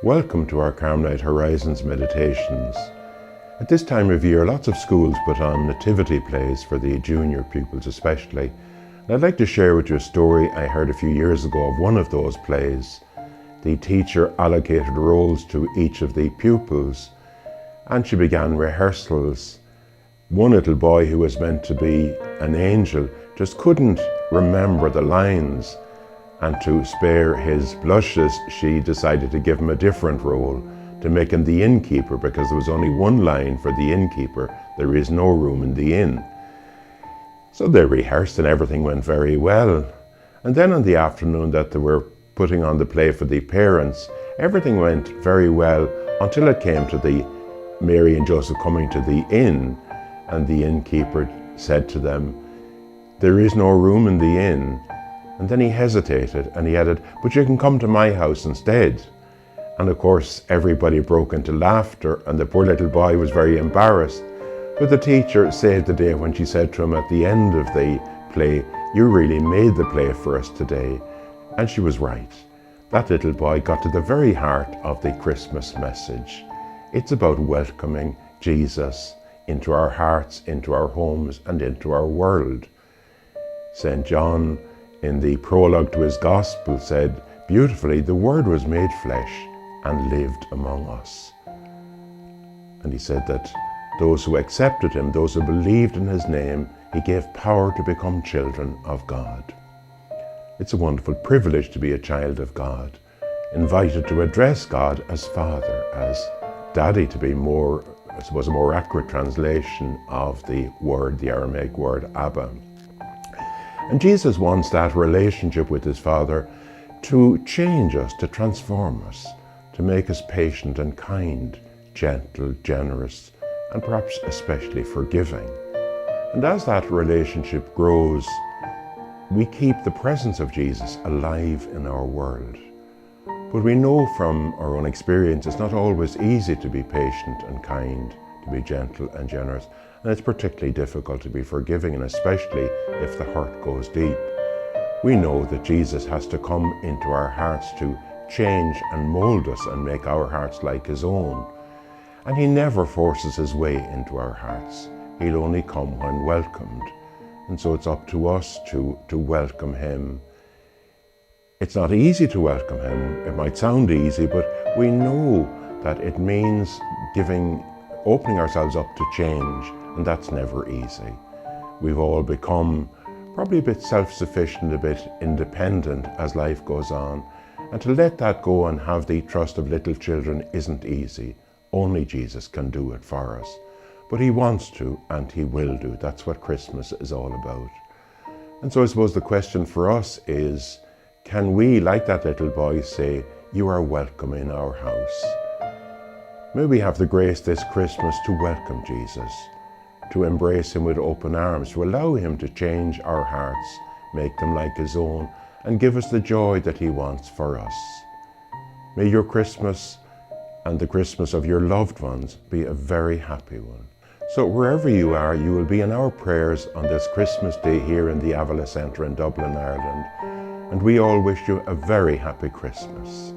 Welcome to our Carmelite Horizons meditations. At this time of year, lots of schools put on nativity plays for the junior pupils especially. And I'd like to share with you a story I heard a few years ago of one of those plays. The teacher allocated roles to each of the pupils and she began rehearsals. One little boy who was meant to be an angel just couldn't remember the lines, and to spare his blushes, she decided to give him a different role, to make him the innkeeper, because there was only one line for the innkeeper: there is no room in the inn. So they rehearsed and everything went very well. And then in the afternoon that they were putting on the play for the parents, everything went very well until it came to the Mary and Joseph coming to the inn, and the innkeeper said to them, "There is no room in the inn." And then he hesitated and he added, "But you can come to my house instead." And of course, everybody broke into laughter and the poor little boy was very embarrassed. But the teacher saved the day when she said to him at the end of the play, "You really made the play for us today." And she was right. That little boy got to the very heart of the Christmas message. It's about welcoming Jesus into our hearts, into our homes, and into our world. St. John, in the prologue to his gospel, said beautifully, "The Word was made flesh and lived among us." And he said that those who accepted him, those who believed in his name, he gave power to become children of God. It's a wonderful privilege to be a child of God, invited to address God as Father, as Daddy, to be more, I suppose, a more accurate translation of the word, the Aramaic word Abba. And Jesus wants that relationship with his Father to change us, to transform us, to make us patient and kind, gentle, generous, and perhaps especially forgiving. And as that relationship grows, we keep the presence of Jesus alive in our world. But we know from our own experience it's not always easy to be patient and kind, to be gentle and generous. And it's particularly difficult to be forgiving, and especially if the hurt goes deep. We know that Jesus has to come into our hearts to change and mold us and make our hearts like his own. And he never forces his way into our hearts. He'll only come when welcomed. And so it's up to us to welcome him. It's not easy to welcome him. It might sound easy, but we know that it means opening ourselves up to change, and that's never easy. We've all become probably a bit self-sufficient, a bit independent as life goes on, and to let that go and have the trust of little children isn't easy. Only Jesus can do it for us. But he wants to, and he will do. That's what Christmas is all about. And so I suppose the question for us is, can we, like that little boy, say, "You are welcome in our house"? May we have the grace this Christmas to welcome Jesus, to embrace him with open arms, to allow him to change our hearts, make them like his own, and give us the joy that he wants for us. May your Christmas and the Christmas of your loved ones be a very happy one. So wherever you are, you will be in our prayers on this Christmas Day here in the Avila Centre in Dublin, Ireland. And we all wish you a very happy Christmas.